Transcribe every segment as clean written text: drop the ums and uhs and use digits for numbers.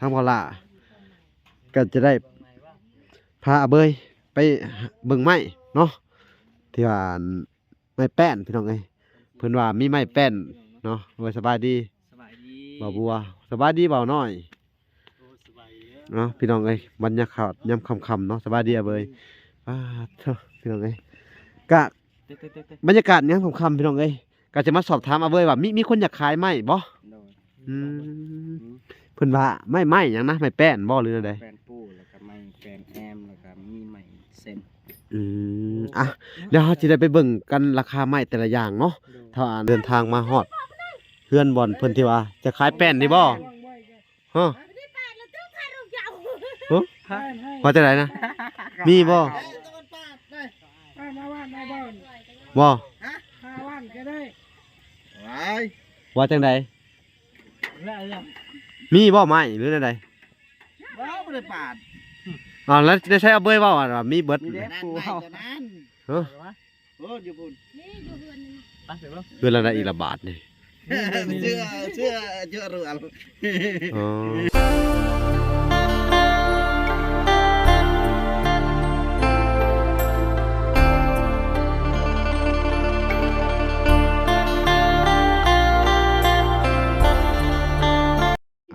ทางพอละก็จะได้พาอาเบยไปเบิ่งไม้เนาะที่ว่าไม้แป้นพี่น้องเอ้ยเพิ่นว่ามีไม้แป้นเนาะโอ้ยสบายดีบ่าวบัวสบายดีบ่าวน้อยเนาะพี่น้องเอ้ยบรรยากาศยามค่ำๆเนาะสบายดีอาเบยเถอะพี่น้องเอ้ยก็บรรยากาศยามค่ำๆพี่น้องเอ้ยก็จะมาสอบถามอาเบยว่ามีคนอยากขายไม้บ่เพิ่นว่าไม้หยังนะไม้แป้นบ่หรืออะไรแป้นปูแล้วก็ไม้แป้นแอมแล้วก็มีไม้เส้นเดี๋ยวเราจะได้ไปเบิ่งกันราคาไม้แต่ละอย่างเนาะถ้าเดินทางมาฮอดเฮือนบ่อนเพิ่นที่ว่าจะขายแป้นนี่บ่ฮะพอจะไหนนะมีบ่บ่ว่าจังไดมีบ่ไม้หรือจังไดว้าวบ่ได้ปาดแล้วได้ใช้เอาเบยเว้าว่ามีเบิดมีแต่ปูเฮาอยู่พุ่นไปเพื่อนละได้อีกละบาทนี่เชื่อเยอะรู้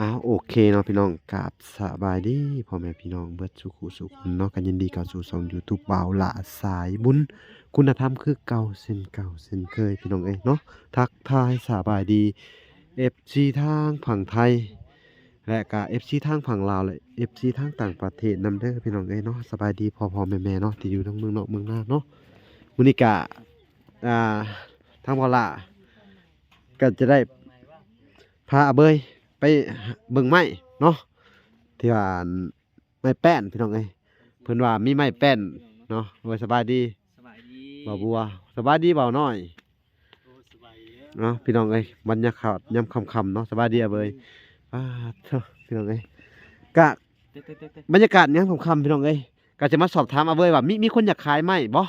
อ๋อโอเคเนาะพี่น้องกราบสบายดีพ่อแม่พี่น้องเบิดสุขุสุขคนเนาะกันยินดีกับสู่ช่อง YouTube บ่าวละสายบุญคุณธรรมคือเก่าเส้นเคยพี่น้องเอ้ยเนาะทักทายสบายดี FC ทางฝั่งไทยและก็ FC ทางฝั่งลาวและ FC ทางต่างประเทศนำเด้อพี่น้องเอ้ยเนาะสบายดีพ่อแม่เนาะที่อยู่ทั้งเมืองนอกเมืองนาเนาะมื้อนี้ก็ทางบ่าวละก็จะได้พาอาเบยไปเบิ่งไม้เนาะที่ว่าไม้แป้นพี่น้องเอ้ยเพิ่นว่ามีไม้แป้นเนาะโอ้ยสบายดีบ่าวบัวสบายดีบ่าวน้อยเนาะพี่น้องเอ้ยบรรยากาศยามค่ำๆเนาะสบายดีอาเบยเถอะพี่น้องเอ้ยก็บรรยากาศยามค่ำๆพี่น้องเอ้ยก็จะมาสอบถามอาเบยว่ามีคนอยากขายไม้บ่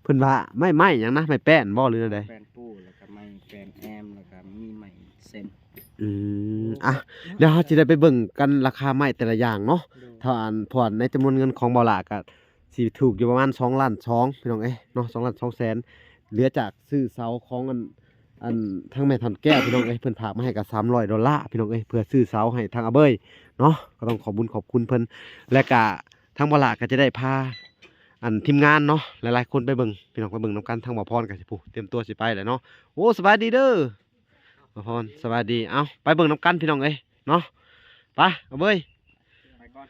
เพิ่นว่าไม้หยังนะไม้แป้นบ่หรืออะไรแป้นปูแล้วก็ไม้แป้นแอมแล้วก็มีไม้เส้นเดี๋ยวเราจะได้ไปเบิ่งกันราคาไม้แต่ละอย่างเนาะถ้าผ่อนในจำนวนเงินของบ่าวละก็สิถูกอยู่ประมาณ2 ล้าน2พี่น้องเอ้ยเนาะ2 ล้าน2 แสนเหลือจากซื้อเสาของอันทั้งแม่ทันแก้วพี่น้องเอ้ยเพิ่นฝากมาให้กับ$300พี่น้องเอ้ยเพื่อซื้อเสาให้ทางอาเบยเนาะก็ต้องขอบคุณเพิ่นและก็ทางบ่าวละก็จะได้พาทีมงานเนาะหลายๆคนไปเบิ่งพี่น้องไปเบิ่งนำกันทางบ่าวพรก็สิผู้เตรียมตัวสิไปแหละเนาะโอ้สบายดีเด้อบ่าวพรสบายดีเอาไปเบิ่งนำกันพี่น้องเอ้ยเนาะไปเอาเบยไปก่อน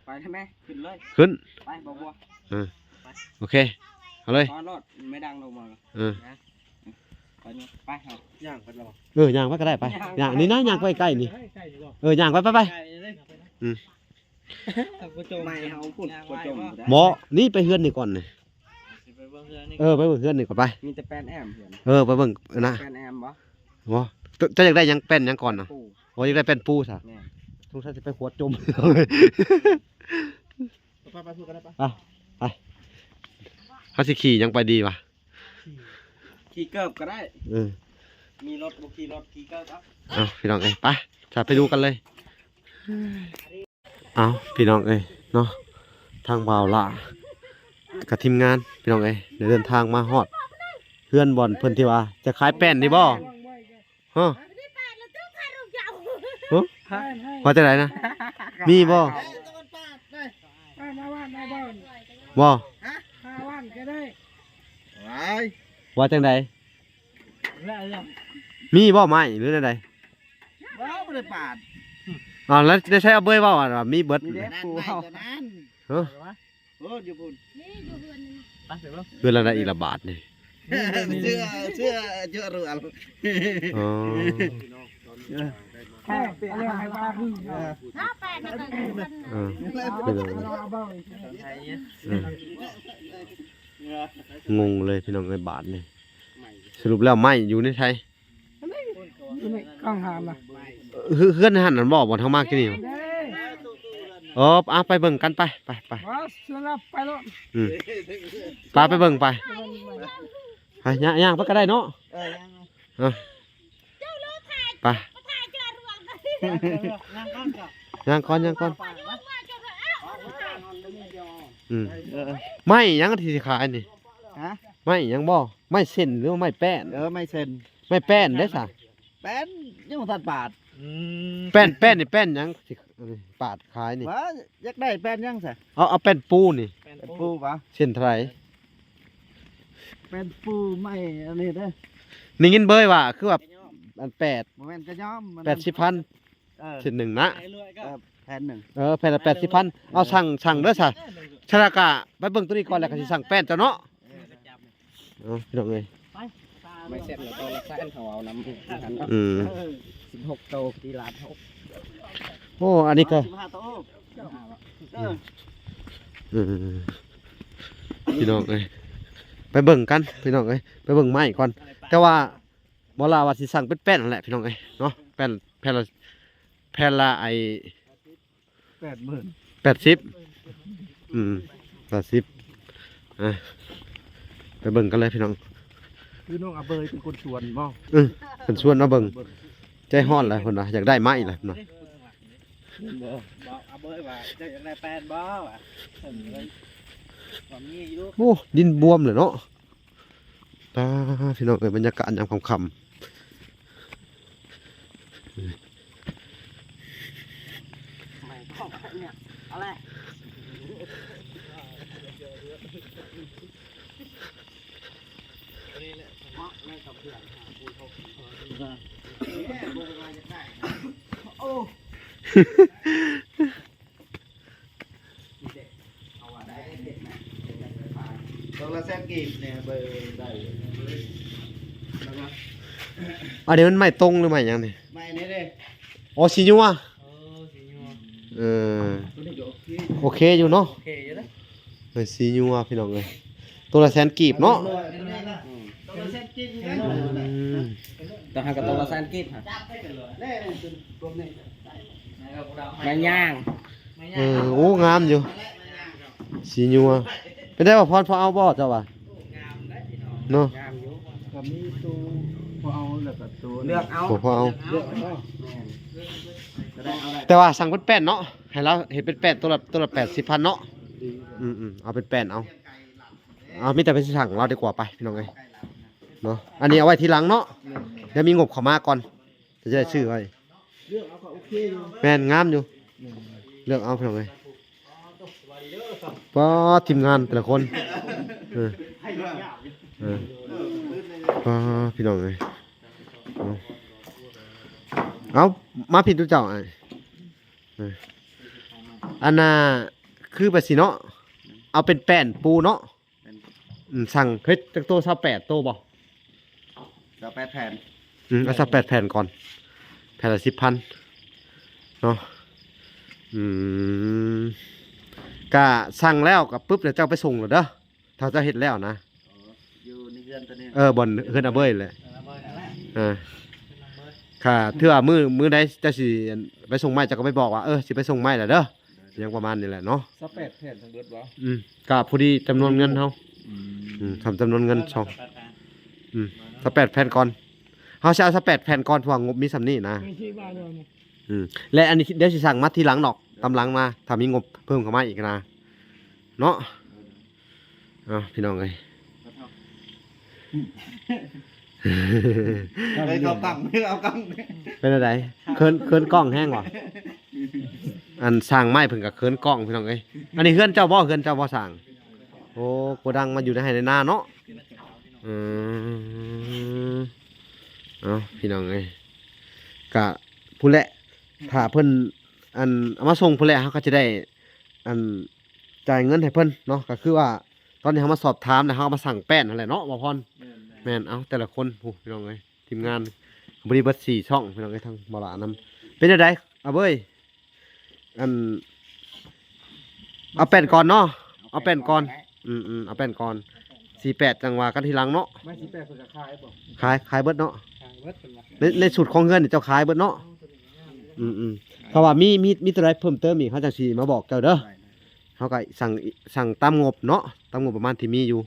ไปได้ไหมขึ้นไปบ่บัวโอเคเอาเลยรถไม่ดังลงมาไปเนาะไปเอาย่างไปแล้วย่างไปก็ได้ไปย่างนี่นะย่างไปใกล้นี่ย่างไปไม่เอาพูดหมอนี่ไปเฮือนนี่ก่อนนี่ไปเบิ่งเฮือนนี่ก่อนไปมีแต่แป้นแอมไปเบิ่งนะแป้นแอมบ่จะอยากได้ยังแป้นยังก่อนนะโอ้ยอยากได้แป้นปูซะสงสัยจะไปหัวจมไปพูดกันได้ปะไปเขาสิขี่ยังไปดีวะขี่เกิบก็ได้มีรถบุขี่รถขี่เกิบพี่น้องไปจะไปดูกันเลยพี่น้องเนาะทางบ่าวละกับทีมงานพี่น้องเดินทางมาฮอดเฮือนบ่อนเพิ่นที่ว่าจะขายแป้นนี่บ่พอจะไหนนะมีบ่ว่าจังไดมีบ่ไม้หรือจังไดว้าวบ่ได้ปาดแล้วได้ใช้เอาเบยเว้าว่ามีเบิดมีแต่ปูเฮาอยู่พุ่นเพื่อนละได้อีกละบาทนี่เชื่อเยอะรู้อ๋องงเลยพี่น้องในบาทนี่สรุปแล้วไม่อยู่ในไทยข้างหามนะเฮือนหันนั่นบ่ทางมากที่นี่ไปเบิ่งกันไปไปไปเบิ่งไปย่างไปก็ได้เนาะไป ย่างก่อนย่างก่อนอืม เออ ไม่ยังที่สิขายนี่ ฮะ ไม่ยังบ่ไม่เส้นหรือว่าไม่แป้น ไม่เซ็น ไม่แป้นได้ซะ แป้นยังบ่ทันบาท แป้นนี่แป้นยังสิปาดขายนี่ ว่าอยากได้แป้นยังซะ เอาแป้นปูนี่ แป้นปูวะ เส้นเท่าไหร่ แป้นปูไม่อันนี้เด้อ นี่ยินเบยว่าคือว่าอัน8 บ่แม่นกระย้อมมัน 80,000 เออ เส้นหนึ่งนะ แผ่นหนึ่ง แผ่นละ80,000เอาสั่งเด้อซะชรากะไปเบิ่งตัวนี้ก่อนแล้วก็สิสั่งแป้นเจ้าเนาะเอาพี่น้องเอ้ย ไม่เซ็นแล้วตัวละแสนเขาเอานำ อืม 16โตที่ร้าน6 โอ้อันนี้ก็ 15โตเออ อืมพี่น้องเอ้ยไปเบิ่งกันพี่น้องเอ้ยไปเบิ่งไม้ก่อนแต่ว่าบ่ลาว่าสิสั่งเป็นแป้นนั่นแหละพี่น้องเอ้ยเนาะแผ่นละไอ้ 80,000 80อ่ะไปเบิ่งกันเลยพี่น้อง คือน้องอาเบยเป็นคนชวนบ่ เพิ่นชวนมาเบิ่งใจฮ้อนเลยเพิ่นว่าอยากได้ไม้ล่ะเนาะ บอกอาเบยว่าเจ้าอยากได้แป้นบ่ว่ะเลยว่ามีอยู่ โอ้ดินบวมเลยเนาะตาพี่น้องเอ้ยบรรยากาศยามค่ำ ไม่เข้าไปเนี่ยอะไรโอ้ตัวละแสนกีบเนี่ยเบอร์ได้นะครับ อันนี้มันไม้ตรงหรือไม้หยังนี่ ไม่นี่เด้ อ๋อสีนัว สีนัว เออ ตัวนี้ก็โอเค โอเคอยู่เนาะ โอเคอยู่นะ ไม้สีนัวพี่น้องเอ้ยตัวละแสนกีบเนาะ ตัวละแสนกีบอยู่นะ อืม ต่างกับตัวละแสนกีบฮะ แน่ตัวนี้ แม่ย่าง โอ้งามอยู่สีนัวเป็นได้ว่าพรพอเอาบ่เจ้าว่ะเนาะ งามอยู่ ก็มีตัวพอเอาแล้วก็ตัว เลือกเอา พอเอา เลือกเอาจะได้เอาได้ แต่ว่าสั่งเป็นแป้นเนาะให้เราเห็นเป็นแป้นตัวละ80,000เนาะเอาเป็นแป้นเอามีแต่ไปสั่งเราดีกว่าไปพี่น้องเอ้ยเนาะอันนี้เอาไว้ทีหลังเนาะเดี๋ยวมีงบเข้ามาก่อนจะได้ชื่อไว้ เลือกเอาก็โอเคอยู่ แม่นงามอยู่เลือกเอาพี่น้องเอ้ยป้าทีมงานแต่ละคนเออป้าพี่น้องเอ้ยเอามาผิดตัวเจ้าไอ้อันน่ะคือแบบสิเนาะเอาเป็นแป้นปูเนาะสั่งเฮ้ยจากตัว28ตัวบ่ จะ8แผ่น เอาสัก8แผ่นก่อนแผ่นละ10,000เนาะก็สั่งแล้วก็ปุ๊บเดี๋ยวเจ้าไปส่งเหรอเด้อถ้าเจ้าเฮ็ดแล้วนะ อยู่ในเรือนตัวนี้ บ่อนเฮือนอาเบ้ยเลยค่ะเทื่อมื้อใดเจ้าสิไปส่งไม้เจ้าก็ไปบอกว่าสิไปส่งไม้แล้วเด้อยังประมาณนี้แหละเนาะ สเปดแผ่นทั้งเบิดบ่ ก็พอดีจำนวนเงินเฮาทำจำนวนเงิน2สัก8แผ่นก่อนเฮาสิเอาสัก8แผ่นก่อนเพราะว่างบมีส่ำนี้นะและอันนี้เดี๋ยวสิสั่งมาทีหลังดอกตำหลังมาถ้ามีงบเพิ่มเข้ามาอีกนะเนาะพี่น้องเอ้ย เอากล้องเอากล้อง เป็นอะไรเคินกล้องแห้งวะอันสร้างไม้เพิ่นกับเคินกล้องพี่น้องเอ้ยอันนี้เฮือนเจ้าบ่เฮือนเจ้าบ่สร้างโอ้โกดังมาอยู่ในไร่ในนาเนาะพี่น้องเอ้ยกะผู้แหละถ้าเพิ่นอันเอามาส่งผู้แหละเฮาก็จะได้อันจ่ายเงินให้เพิ่นเนาะก็คือว่าตอนนี้เฮามาสอบถามแล้วเฮามาสั่งแป้นนั่นแหละเนาะบ่พรแม่นเอาแต่ละคนโอ้พี่น้องเอ้ยทีมงานบริเบิด4ช่องพี่น้องเอ้ยทางบ่หลานำเป็นจังไดเอาเบ้ยอันเอาแป้นก่อนเนาะเอาแป้นก่อนเอาแป้นก่อน48จังหวะกันทีหลังเนาะ ไม่สิแปดคนจะขายบ่ ขายเบิดเนาะ ขายเบิดเพิ่นว่า ในสูตรของเงินนี่เจ้าขายเบิดเนาะเพราะว่ามีตัวใดเพิ่มเติมอีกเขาจังสิมาบอกเจ้าเด้อเขาก็สั่งตามงบเนาะตามงบประมาณที่มีอยู่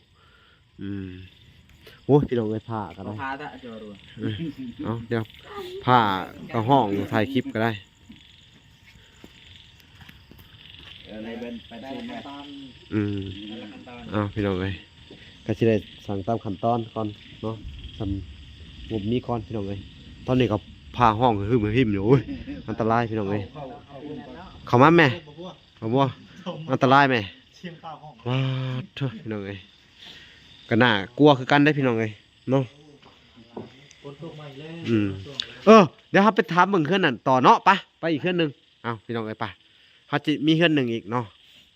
โอ้ยพี่น้องเอ้ยผ้าก็ได้ พาตะจอรัว เอาเดี๋ยวผ้าก็ห้องถ่ายคลิปก็ได้ ในเป็นไปได้แม่ อืมเอาพี่น้องเอ้ยก็สิได้สั่งตามขั้นตอนก่อนเนาะสำงบนี้ก่อนพี่น้องเอ้ยตอนนี้ก็ผ้าห้องหึมอยู่โอ้ยอันตรายพี่น้องเอ้ยเข้ามาแม่เอาบ่อันตรายแม่ เชียงข้าวห้อง ว้าเถอะพี่น้องเอ้ยก็น่ากลัวคือกันได้พี่น้องเอ้ยเนาะ ฝนตกใหม่แล้ว เดี๋ยวครับไปถามเบิ่งเครื่องนั่นต่อเนาะไปอีกเครื่องหนึงเอาพี่น้องเอ้ยไปเขาจะมีเครื่องหนึงอีกเนาะ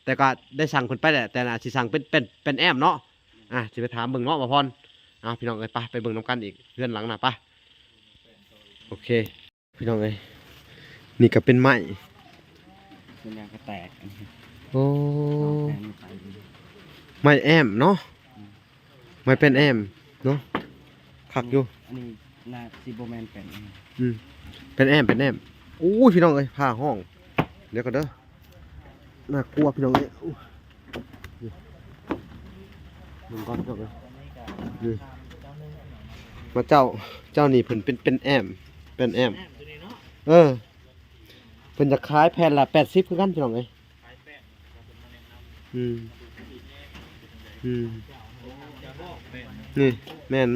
แต่ก็ได้สั่งเพิ่นไปแหละแต่น่าสิสั่งเป็นแอมเนาะสิไปถามเบิ่งเนาะบ่พรเอาพี่น้องเอ้ยไปเบิ่งนํกันอีกเครื่องหลังน่ะไปโอเคพี่น้องเอ้ยนี่ก็เป็นไม้ เป็นยางกระแตก โอ้ไม้แอมเนาะไม้เป็นแอมเนาะคักอยู่ อันนี้นาซิโบแมนเป็น เป็นแอมโอ้ยพี่น้องเอ้ยผ้าห้องเดี๋ยวก่อนเด้อน่ากลัวพี่น้องเอ้ยอู้นี่มึงก่อนพี่น้องเอ้ยนี่มาเจ้านี่เพิ่นเป็นแอมเป็นแอมเเพิ่นจะขายแผ่นละ80คือกันพี่น้องเอ้ยอืมนี่แม่น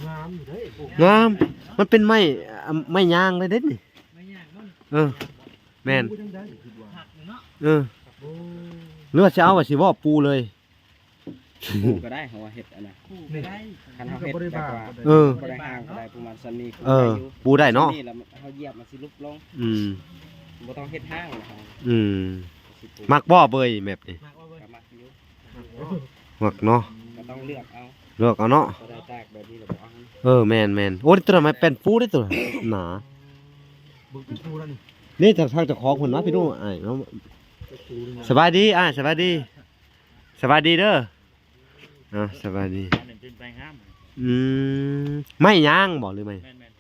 งามอยู่เด้อ งามมันเป็นไม้ยางเลยเด้นี่ ไม่ยากมัน แม่น จังได้คิดว่าหักเนาะ โอ้ หรือว่าจะเอาว่าสิว่าปูเลย ปูก็ได้หัวเห็ดอันนั้น คู่ไม่ได้ คันเฮาเห็ดแบบว่า บ่ได้ห่าง ก็ได้ประมาณซันนี่ ปูได้เนาะ นี่แล้วเฮาเหยียบมันสิลุกลง อืม บ่ต้องเฮ็ดห้างนะครับ อืม สิปลู มักบ่เบยแมปนี่ มากว่าเว้ย ก็มักอยู่ มักเนาะ ก็ต้องเลือกเอา เลือกเอาเนาะ ก็ได้ตากแบบนี้แล้วบ่เอา แม่นโอ้ยตัวนั้นมันเป็นปูได้ตัวหนา บึกคู่แล้วนี่ นี่ทางเจ้าของเพิ่นมาพี่น้องอ้ายเนาะสบายดีอ้ายสบายดีเด้อสบายดี เป็นไปงาม ไม่ย่างบ่หรือไม่ แม่น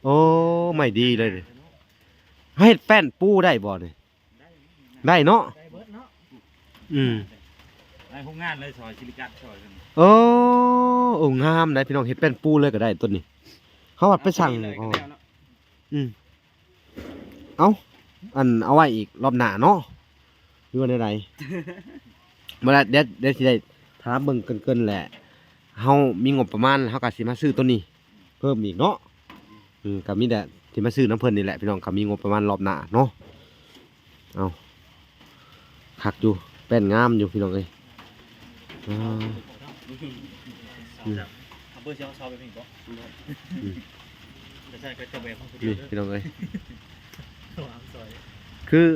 โอ้ไม่ดีเลยดิเฮ็ดแป้นปูได้บ่นี่ได้เนาะ ได้เบิดเนาะ ไอ้พวกงานเลยซอยซิลิกัสซอยกัน โอ้งามได้พี่น้องเฮ็ดแป้นปูเลยก็ได้ต้นนี้เขาว่าไปสั่ง เลย อ๋ ก็ อ แล้วเนาะ เอาไว้อีกรอบหน้าเนาะหรือว่าใดๆเมื่อเดี๋ยวสิได้ถามเบิ่งเกินๆแหละเฮามีงบประมาณเฮาก็สิมาซื้อต้นนี้ เพิ่มอีกเนาะก็มีแต่ที่มาซื้อน้ำเพิ่นนี่แหละพี่น้องก็มีงบประมาณรอบหน้าเนาะเอาคักอยู่แป้นงามอยู่พี่น้องเอ้ยอ่า เอาเบอร์เชียงซอยไปพี่ก็จะใช่ก็จะแบบของคนเดีย นี่ ว พี่น้องเอ้ย ตัวอังซอย คือ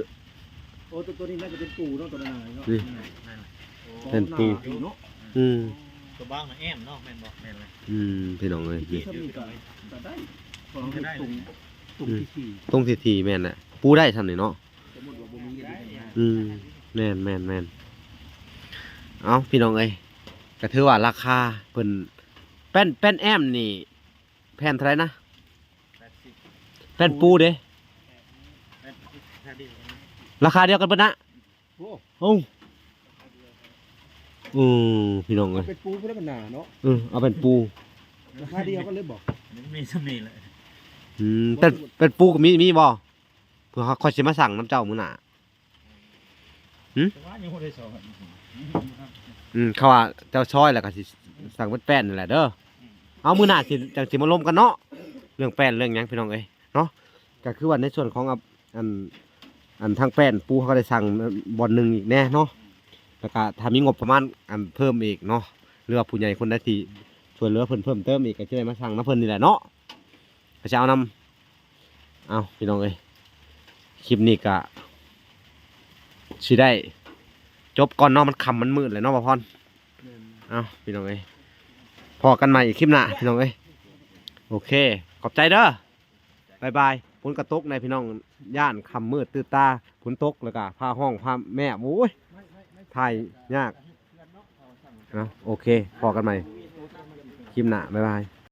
โอ้ตัวนี้น่าจะเป็นปูเนาะตัวนั้นเนาะ นี่เป็นปู เนาะ ตัวบ้างนะแอมเนาะแม่นบอกแม่นเลย พี่น้องเอ้ยนี่ ถ้ามีก็ได้พอเราตุ่มที่4 ตรงทีแม่นน่ะปูได้ทำนี่เนาะ สมมุติว่าบ่มีได้ แม่นเอาพี่น้องเอ้ยก็ถือว่าราคาเพิ่นแป้นแอมนี่แผ่นเท่าไหร่นะ 80 แป้นปูเด้ แค่ดี ราคาเดียวกันเบิดนะ โอ้ โอ้พี่น้องเอ้ย เป็นปูเพื่อมันหนาเนาะ เอาเป็นปู ราคาเดียวกันเลยบอก มันมีสำนีเลย เป็นปูก็มีบ่เพื่อเขาค่อยสิมาสั่งน้ำเจ้ามื้อหน้า แต่ว่ายังไม่ได้สอน เขาว่าเจ้าช้อยแล้วก็สิสั่งเป็นแป้นนั่นแหละเด้อเอามื้อหน้าสิจังสิมาล้มกันเนาะเรื่องแป้นเรื่องหยังพี่น้องเอ้ยเนาะก็คือว่าในส่วนของอันทางแป้นปูเขาก็ได้สั่งบ่อนหนึงอีกแน่เนาะแล้วก็ถ้ามีงบประมาณเพิ่มอีกเนาะหรือว่าผู้ใหญ่คนใดที่ช่วยเหลือเพิ่นเพิ่มเติมอีกก็จะได้มาสั่งน้ำเพิ่นนี่แหละเนาะก็จะเอาเอาพี่น้องเอ้ยคลิปนี้ก็สิได้จบก่อนเนาะมันค่ำมันมืดเลยเนาะบ่พรเอาพี่น้องเอ้ยพอกันใหม่อีกคลิปหน้าพี่น้องเอ้ยโอเคขอบใจเด้อบายบายฝนกระตกในพี่น้องย่านค่ำมืดตื่นตาฝนตกแล้วก็พาห้องพาแม่โอ้ยถ่ายยากโอเคพอกันใหม่คลิปหน้าบ๊ายบาย